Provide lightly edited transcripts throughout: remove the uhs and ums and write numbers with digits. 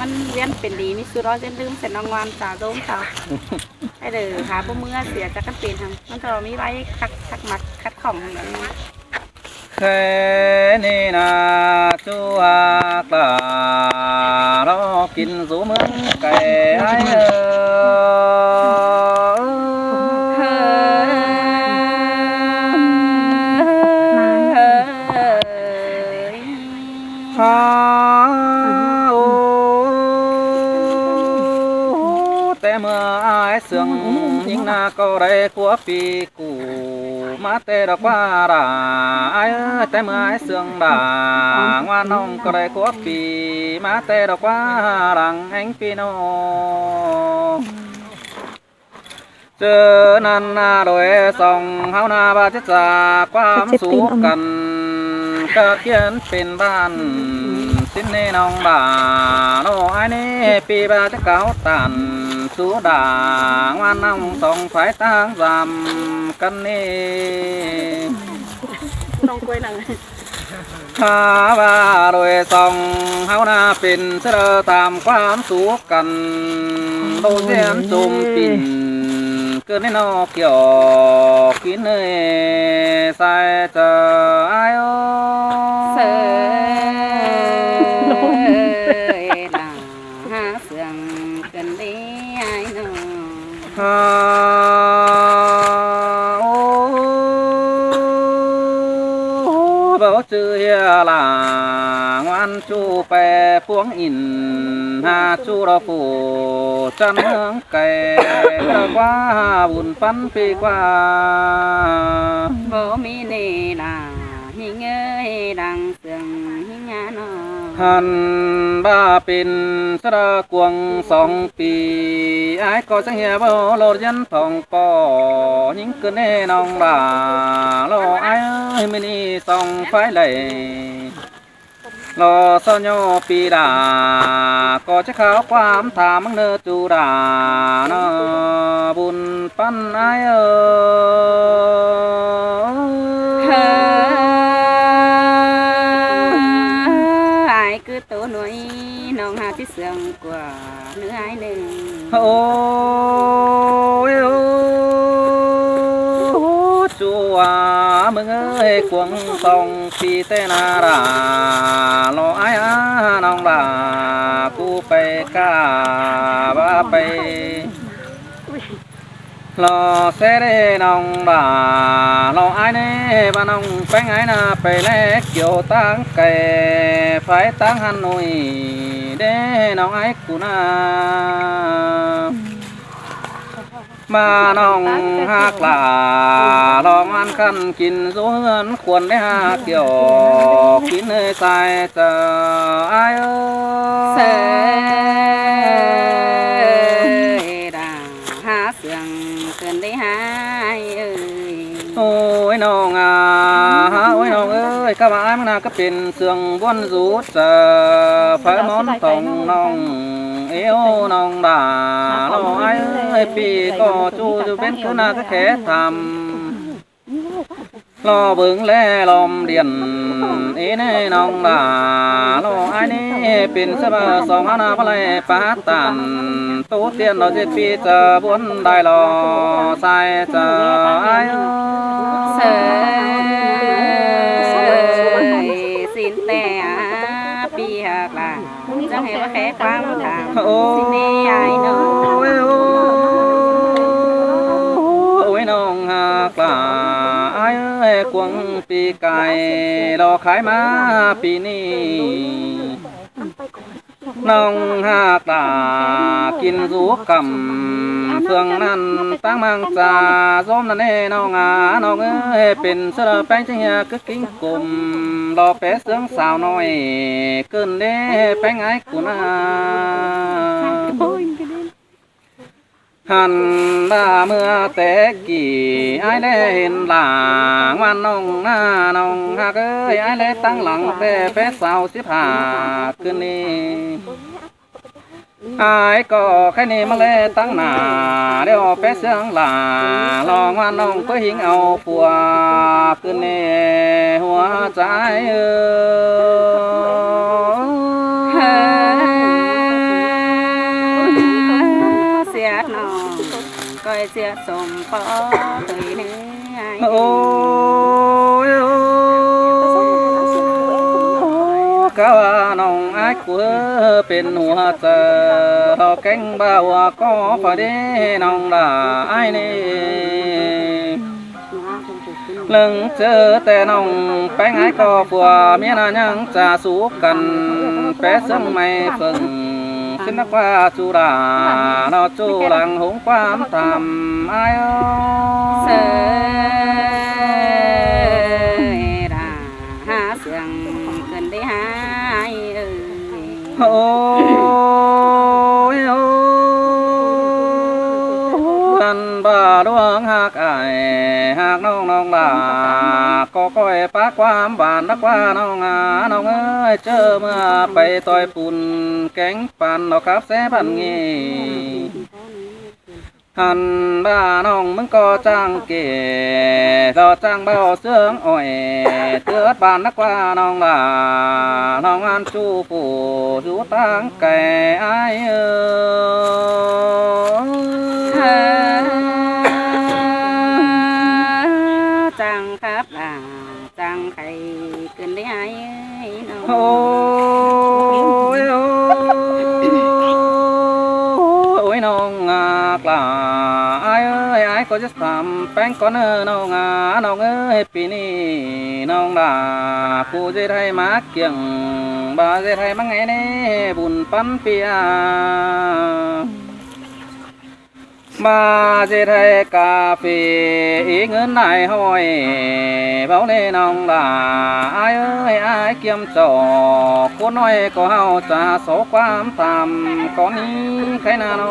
มันเวียนเป็นดีนี่สุดรอจะลืมเสร็จน้องวันสาวโดมสาวไอ้เด้อหาพวกเมื่อเสียจากกันเป็นทางมันจะมีไว้คักมัดคัดของอย่างนี้ เคนี่นาชัวตาเรากินสูมึงไก่ไอ้แต่เมื่อไอ้เสื่องยิงนาก็ได้ขัวปีกูมาแต่ดอกว่าด่าไอ้แต่เมื่อไอ้เสื่องด่างว่าน้องก็ได้ขัวปีมาแต่ดอกว่าดังแห่งปีโนเจอนันนาโดยส่องเฮานาบาจิจากความสุขกันก็เขียนเป็นบ้านสิ้นในน้องด่าโน้ไอ้นี่ปีบาจะเก่าตันสูด่างว่าน้องส่องสายตางจำกันนี่ต้องกล้วยหนังข้าว่าโดยส่องเฮานาเป็นเสดตามความสุขกันโดยเสียนจุมปิ่นเกินในนอกเกี่ยวกินเนยใส่เจอไอ้โอเสยหลังหาเสียงกันดีไอ้น้องโอ้บ่ชื่อเฮียหลังวันจูไปพวงอินหาจูรอฟูจันเมืองไก่กว่าบุญปันปีกว่าบ่มีเนล่ะหิเงยดังเสียงหิญาน้องหันบ้าเป็นสระกวง2 ปีไอ้ก็สังเหียบ่โลดยันทองปอยิ่งเกินแน่น้องบ่าโลไอ้ไม่นี่ส่องไฟไหลรอสยอปีดาก็จะเข้าความถามมังเนอจูดาเนอบุญปันไอไอ้คือตัวหน่วยน้องหาที่เสียงกว่าเนื้อไอ้หนึ่งโอ้ยจัวมึงเอ้ยควงส่องปีเตนาดารอไอ้น้องดากูไปกาบ้าไปรอเสด็จน้องบ่ารอไอ้นี่บ้านน้องแป้งไอ้น่ะไปแลกเกี่ยวตั้งไก่ไฟตั้งหันหนุ่ยเด้น้องไอ้กูน่ามาน้องหักลาลองอันคันกินสูเงินควรได้หาเกี่ยวกินให้ใส่เจอไอ้เสยดังหาเสียงเกินได้หายโอ้ยน้องโอ้ยน้องเอ้ยข้าบ้านมันน่ะก็เป็นเสื่องบนสูดเจอไฟมอนทองน้องเอวน้องด่าน้องไอ้ปีก็จูเป็นคนน่ะก็แค่ทำรอเบิ่งแลลมเดียนเอ้แน่น้องด่าน้องไอ้นี่เป็นสบายสองหน้าพลายปาตันตู้เตียนเราจะปีจะบนได้รอใส่จะไอ้เสยสินแต่ปีหักล่ะจะให้ว่าแค่ความถามสิเนยไอ้น้องโอ้ยน้องหักล่ะไอ้กวงปีไก่รอขายมาปีนี้น้องหักล่ะกินสุกกำเฟืองนั้นตั้งมังจาส้มนั่นเองน้องน้องเอ้ยเป็นเสือแป้งเชียกึกกิ้งกลมรอแปะเสืองสาวน้อยเกินเด้แป้งไอ้กูน่าหันดาเมื่อแต่กี่ไอ้เล่เห็นหลังวันน้องน้องหักเอ้ยไอ้เล่ตั้งหลังแต่แปะสาว15คืนนี้ไอ้ก็แค่นี้มาเลยตั้งหน้าเดี๋ยวแปะเสียงหลาลองว่าน้องก็หิงเอาปัวขึ้นในหัวใจ ยเสียสมปอเคยเนื้อ โอ้ยโอ้กะว่าน้องไอ้กัวเป็นหัวใจเราแก่งบ่าวก็พอดีน้องด่าไอ้นี่ lưng chớ tè nòng bánh ái co phùa miên à nhang trà sú cần bé sương mây phừng xin nó qua chu đà nó chu làng hùng quan thầm ai sơ đà ha sương cần đi hai ôi ăn bà đuông hạc ải hạc nong nong là có coi bác quan bàn đắc qua nong à nong ơi chơ mưa bay tôi phun cánh bàn nó khắp xé bàn nghề hàn bà nong mừng có trang kề do trang bao sương ỏi tước bàn đắc qua nong là nong ăn chu phủ rú tăng kẻ ai chẳng khắp là chẳng thầy cần đi ai ôi ôi nong ngạc là ai ơi ai có just làm bánh con nong ơi pini nong là cô dễ thay má kiềng bà dễ thay má nghe nè buồn pan pia bà dễ thay cà phê ý ngân này hỏi bảo nên nong là ai ơi ai kiếm trò cô nói có hao trả số quan tham có ní cái nào nó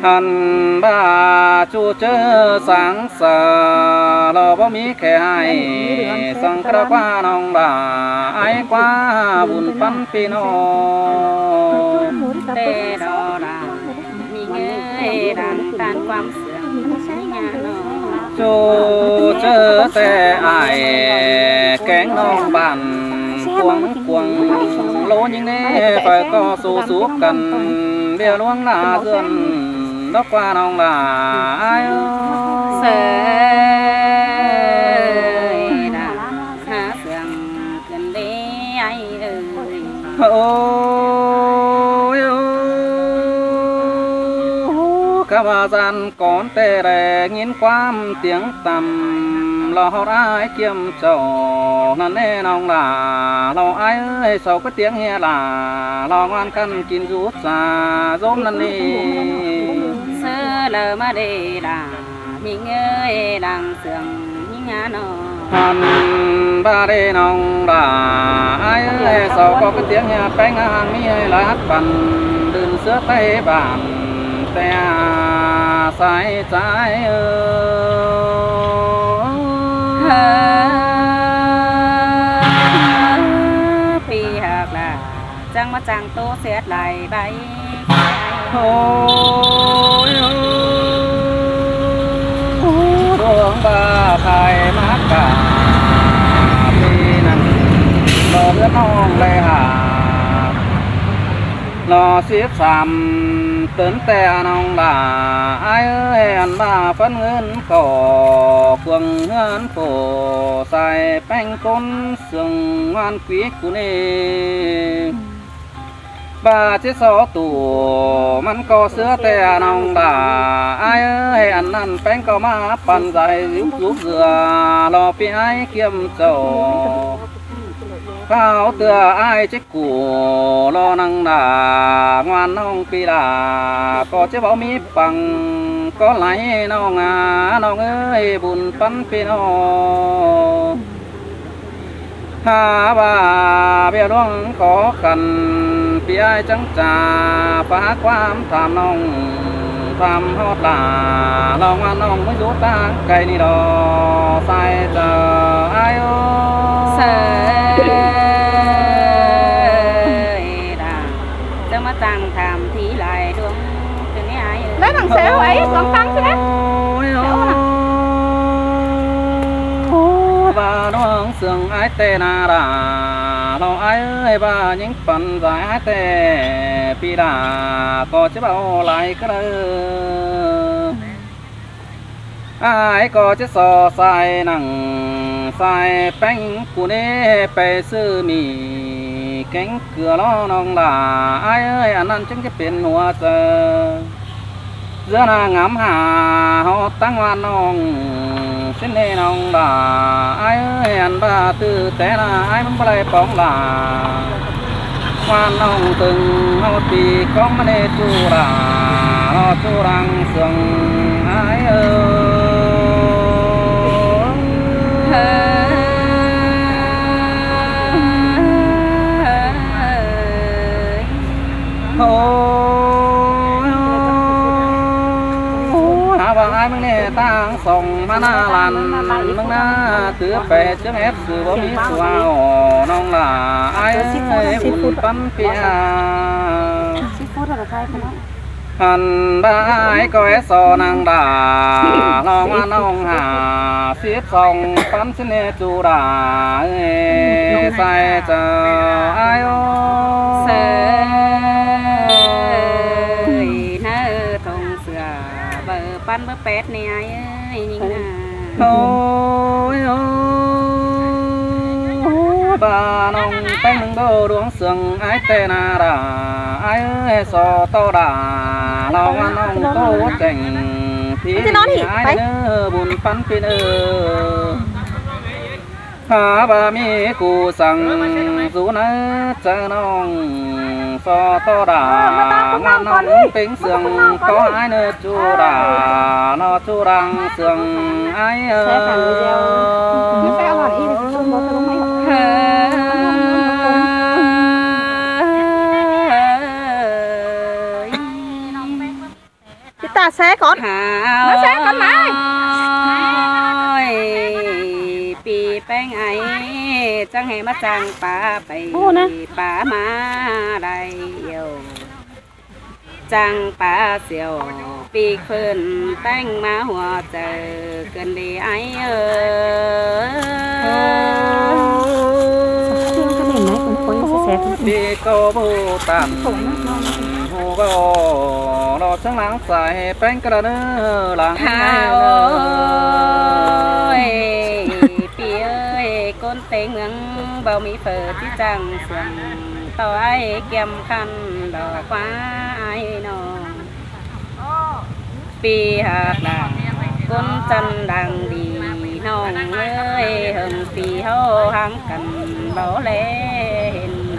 hàn bà chu chơ sáng sờ lo bao mí kẻ hai sang cái qua nong là ai qua buồn pan pino tê đò đà mi nghe đàn tan quam sương say nhà nó chu chơ tê ai kén nong bàn quăng lỗ những nè phải có số số cần bia luống là dườn đó qua nong là ai sơi đà ha sương cần đi ai ôi các bà gian con tê rè nghiến quam tiếng tầm lo hót ai kiếm trầu năn nê nong là lo ai ơi sau cái tiếng nghe là lo ngoan căn kín rút ra rôm năn nê sơ lờ mà đi đà mình ơi đang sương những nhà nó hàn ba đê nong là ai ơi sau có cái tiếng nghe bánh hàng mi ơi là hát bàn đừng sữa tay bàn te sai trái phi hạc là chẳng mà chẳng tô xét lại bay ôi đường ba khai mát cả vì nằng lo biết non lê hà lo xiết xàm tấn te nong là ai ơi ăn ba phân ngân cỏ quần ngân phổ xài bánh côn sừng ngoan quý của nê ba chiếc xó tủ mắn có sữa te nong là ai ơi ăn bánh có má bàn dài giúp dừa lo phi ai kiếm trầu phao tựa ai trích củ lo năng đà ngoan nong pi đà có chế bảo mi bằng có lấy nong nong ơi buồn pan pi nó ha bà bia luôn khó khăn pi ai chẳng trà phá quan tham nong tham hót là lo ngoan nong mới rút ta cây đi đò sai giờ ai chẳng mà chẳng tham thì lại đúng cái này ai lấy bằng xéo ấy con tăng thế và đoan sương ái tê na đà เราai ơi bà những phần giải tệ pi đà có chế bao lại cái đó ai có chế so sai nằng sai bánh của nê bè sư mì cánh cửa nó nong là ai ơi anh ăn chứng cái biển hoa giờ giữa là ngắm hà họ tăng hoa nong xin nê nong là ai ơi anh ba tư té là ai muốn bay bóng là hoa nong từng họ tì có mà nê chu là họ chu đang sương ai ơi ai mừng nè tang sòng mà na lan mừng na tứ bè trước ép sự bom mít vào nong là ai buồn bắn pia hàn ba ai có ép so nàng đà long an nong hà xiết sòng bắn xin nè chu đà sai chờ ai ô pan bơ pet này ai ơi nhìn nè ôi bà nong bánh bơ đuống sừng ai tê na đà ai ơi so to đà lòng ăn nong tô chành thì ai nữa buồn pan pin hà bà mi cụ sang dù nó chờ nong so to đà ngàn nong tính sương có ai nữa chu đà nó chu đang sương ai ta xé con nó xé con này pi bánh ấy chẳng hề mất chẳng bà bày bà má đầy yêu chẳng bà siêu pi khuyên bánh má hoa chờ cần đi ấy đi cô bù tàn hồ bò nó chẳng lắng xài bánh cái đó nữa lắng con tên ngân bao mỹ phở chỉ chẳng sườn tao ai kem khăn đỏ quá ai nó pi hạt đà con chân đang đi nong ơi hừng pi hô hăng cần bảo lẽ hình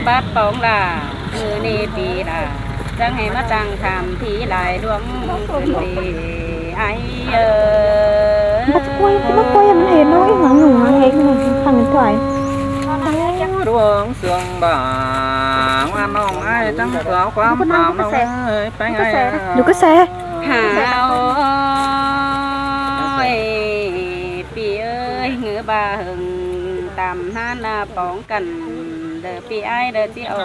bát bóng là người ni pi đà chẳng hề mất chẳng thảm thì lại đuông quyền đi ai mất quay em hiện nói ngắn ngủi hay thằng điện thoại đuông sương bà ngoan nong ai chẳng giáo quá phàm nong ơi bánh ai được cái xe hào ơi pi ơi ngựa bà hừng tạm han là bóng cần đờ pi ai đờ chi ổ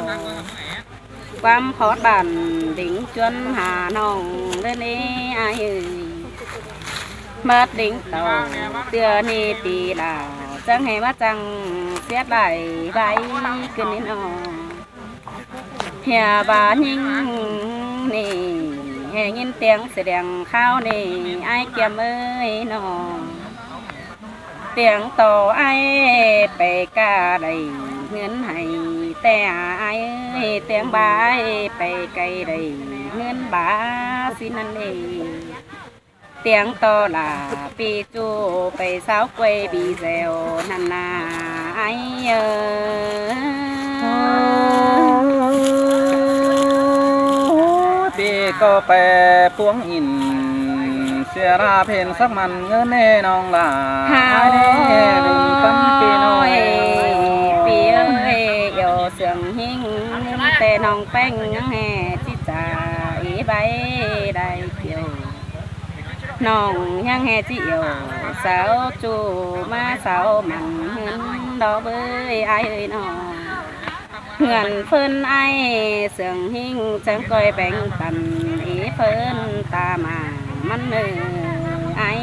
quam khót bản đỉnh chuân hà nong lên đi ai ơi mất đỉnh tàu tựa ni tì đào chẳng hề mất chẳng xét lại váy cứ nên nó hè bà nhìn nè hè nhìn tiếng sẽ đèn khao nè ai kiếm ơi nó tiếng tổ ai bè ca đầy ngân hay tè ai ơi tiếng bà ai bè cây đầy ngân bà xin ăn đi tiếng to là pi chu bè sáo quay bị dèo năn nà ai pi có bè puống in xe ra phên sắc mặn ngơ nê nong là ai nê bùn phân pi nói pi ơi yêu sương hinh tê nong bánh ngăng hè chỉ trả ý bay đại kiều nong nhang hè chỉ yêu sao chu ma sao mặn hơn đó với ai ơi nó ngàn phân ai sương hinh chẳng coi bánh tần ý phân ta mà mắn ai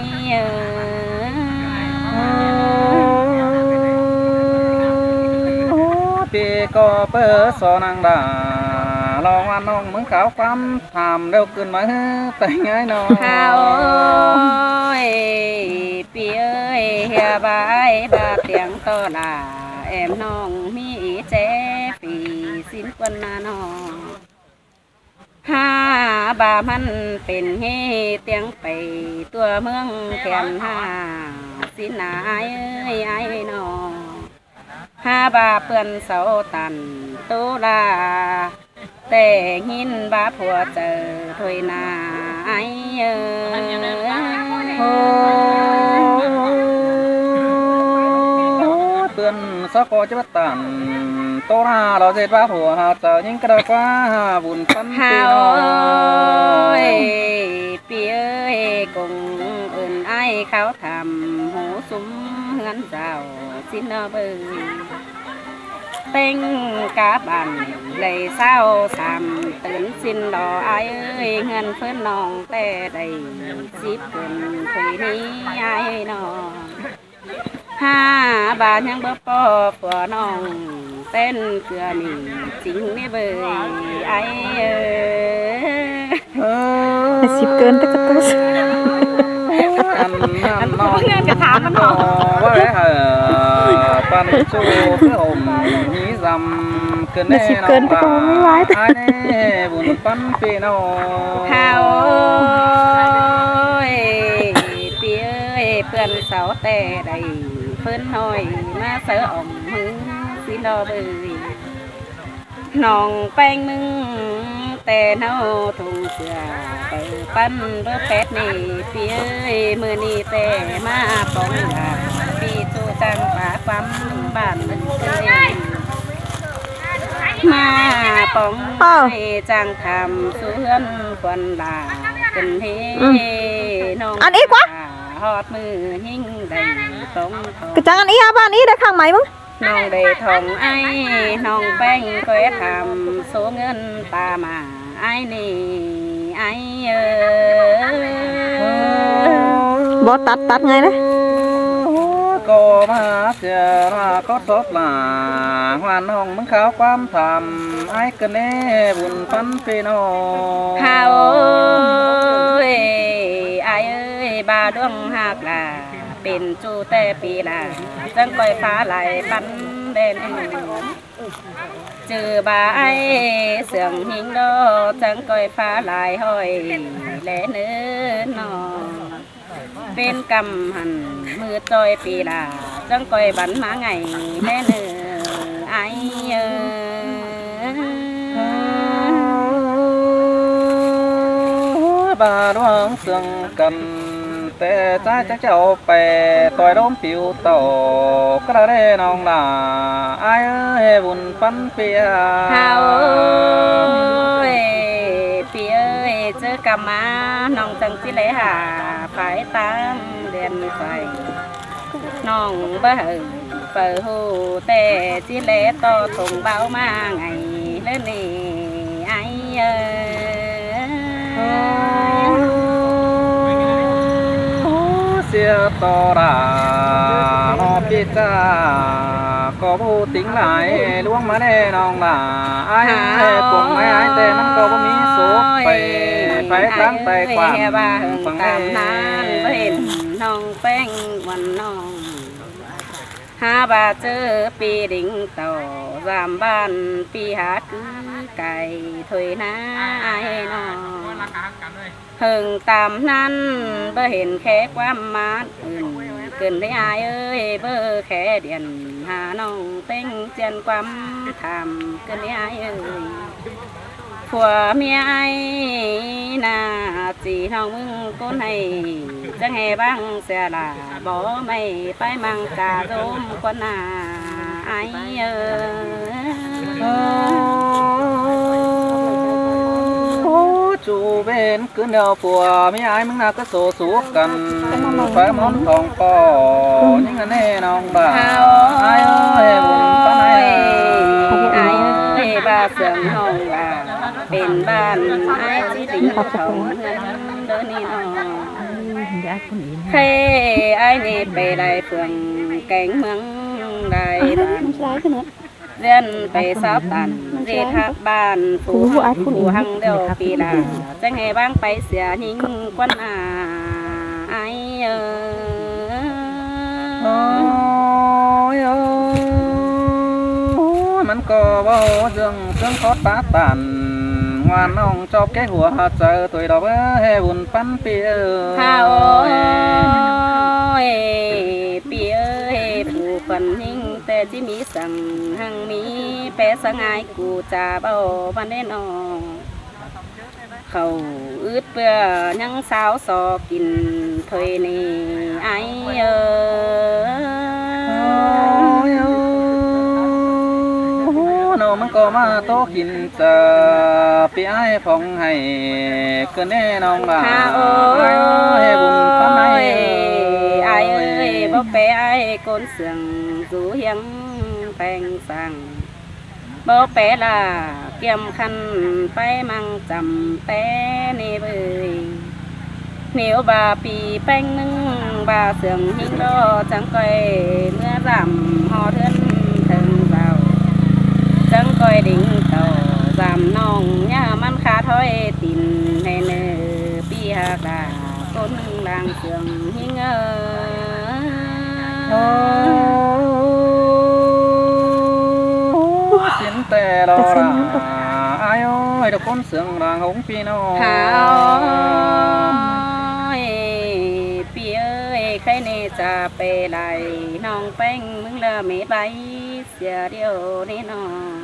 ปีก็เปิดสอนังดาลองว่าน้องมึงขาวความถามเร็วขึ้นมาแต่ไงน้อง ข้าวปีเอ้ยเฮียบายบาเตียงต่อลาแอมน้องมีเจ๊ปีสิ้นกวนนาน้องห้าบามันเป็นเฮเตียงไปตัวเมืองแก่นห้าสินนาเอ้ยไอ้น้องห้าบาเปื่อนเสาตันตุลาแต่หินบาผัวเจอถอยนาไอ้เตือนสักก็จะตันโตนาเราเจ็ดว่าผัวหาเจอยิ่งกระกว่าบุญปัน ฮา ปี โอ น้อง ยปีเอ้ยกงเอินไอ้เขาทำหูซุ้มเฮือนเจ้าสินเบยเต็งกาบันเลยเศร้าสามตื่นสินดอไอ้เอ้ยเงินเพื่อนน้องแต่ได้สิบคนเคยนี้ไอ้น้องห้าบาทยังบ่พอผัวน้องเต้นเกลือนี่จริงไม่เบยไอ้สิบเกินตะกะตุส อันนั้นน้อง เงินกระถามมันหอ ว่าไงปันชูเพื่อผมมีจำเกินแน่น้องไอ้เนี่ยบุญปันปีน้อง ข้าวปีเอ้ยเพื่อนเสาแต่ได้เพิ่นหน่อยมาเสืออ่อมมือสิดอเบยน้องแป้งมึงแต่เนาถุงเสือไปปั้นเบอร์แปดนี่ปีเอ้ยมือนี่แต่มาปองลาปีจูจังป่าความบ้านมันเอ้ยมาปองให้จังทำสวนควันลาเป็นเฮน้องหอดมือยิ่งได้ตรงทอง กระจังอันนี้บ้านนี้ได้ข้างไหมมั้ง น้องได้ทองไอ้น้องแป้งเคยทำโซเงินตามาไอ้นี่ไอ้บ่ตัดไงนะ ก็มาเสียมาก็ทบหลาหวานน้องมึงขาวความทำไอ้กันแน่บุญปันปีน้อง ข้าวไอ้เอ้ยบาดวงหักลาเป็นจูแต่ปีลาจังปล่อยฟ้าไหลปันเด่นเจอบาไอเสื่องหิงดอจังก้อยฟ้าลายห้อยแหลเนื้อนอเป็นกำหันมือจอยปีลาจังก้อยบันมาไงแม่เนื้อไอบาดวงเสื่องกันแต่ใจจะเจ้าไปต่อยล้มผิวโตก็ได้น้องลาไอ้เอ้ยบุญปันเปีย ข้าวปีเอ้ยเจอกำมาน้องจังสิเลยหาไปตั้งเดือนไฟน้องเบิ่งเปิดหูแต่สิเลต่อถงเบามาไงเล่นนี่ไอ้เสียต่อราน้องพี่จ้าก็บูติ้งหลายล่วงมาแน่น้องล่ะไอ้ปวงไอ้แต่มันก็บ่มีสุขไปตั้งแต่ความฟัง ตามนั้นเห็นน้องแป้งวันน้องหาบาเจอปีดิ่งต่อสามบ้านปีหาคือไก่ถอยน้าไอ้น้องเฮิงตามนั้นเบ่เห็นแค่ความมาดอื่นเกินได้อายเอ้ยเบ่แค่เดียนหาน้องเต้งเจียนความทำเกินได้อายเอ้ยผัวเมียไอ้นาจีน้องมึงก้นให้จังให้บ้างเสียละบ่ไม่ไปมังกาโดมกว่านาไอ้จูเวนขึ้นเดียวผัวไม่อายมึงน่าก็โซสูกันไฟมอนทองปอนี่กันแน่น้องบ่าไอ้เอ้ยบุญปันไอ้ไอ้บ้าเสื่อมห้องว่าเป็นบ้านไอ้ที่ดิ่งของเงินเดินนี่น้องเฮ้ไอ้นี่ไปได้เฟืองแกงเมืองได้บ้าน เรียนไปสาวตันเรียทักบ้านผู้หังเดียวปีลาจังให้บ้างไปเสียหิงกวนอาไอโอ้ยโอ้มันก็บ่เรื่องคอดปาตันงานน้องจอบแก้หัวเจอตัวดอกเฮ้บุญปั้นเปีย ข้าโอ้ยปีเอ้ยผู้คนหิงแต่ที่มีสั่งหังมีแปะสงายกูจะเบาบันเดนอเขาอึดเปื่อยังสาวสอกินถอยนี่ไอโนมันก็มาโตกินจะปีไอ้ฟองให้เกินแน่น้องบ่าโอ้ยบุญทำไมไอเอ้ยบ่ไปไอ้ก้นเสียงสูเฮียงแปงสั่งบ่ไปล่ะเกี่ยมคันไปมั่งจำแต่นี่เบยเหนียวบาปีแป้งนึ่งบาเสียงหิงรอจังก้อยเมื่อรำหอเทือนถึงเบาจังก้อยดิ่งเต่าสามน้องย่ามันขาถอยตินในเนื้อปีหากาก้นลางเสียงหิงสินแต่รอราไอ้โอ้ยดอกคนเสียงรางหงปีน้องข้าวปีเอ้ยใครเนจะไปไหลน้องแป้งมึงละเม็ดใบเสียเดียวนี่น้อง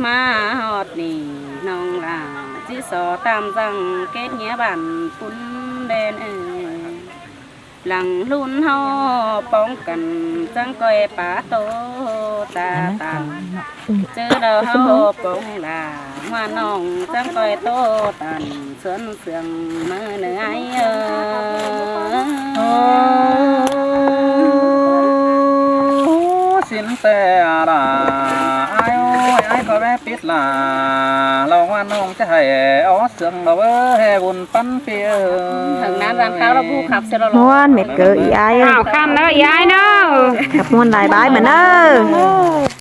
มาฮอดนี่น้องลาจิสอตามสั่งเก็ดเงี้ยบันปุ่นเดนหลังลุ่นเฮาป้องกันจังก้อยป่าโตตาตามเจอเราเฮาป้องลาว่าน้องจังก้อยโตตันสวนเสียงมือเหนื่อยสินแต่ราไอ้โอ้ยไอ้ก็แม่ปิดลาเราว่าน้องจะให้อ๋อเสียงเราเฮ้บุญปั้นเปียถึงนั้นร้านข้าวเราบูขับเสร็จแล้ว ม้วนเม็ดเกลืออีไอ้ ข้าวคำแล้วยายเนาะ กับม้วนลายบายเหมือนเด้อ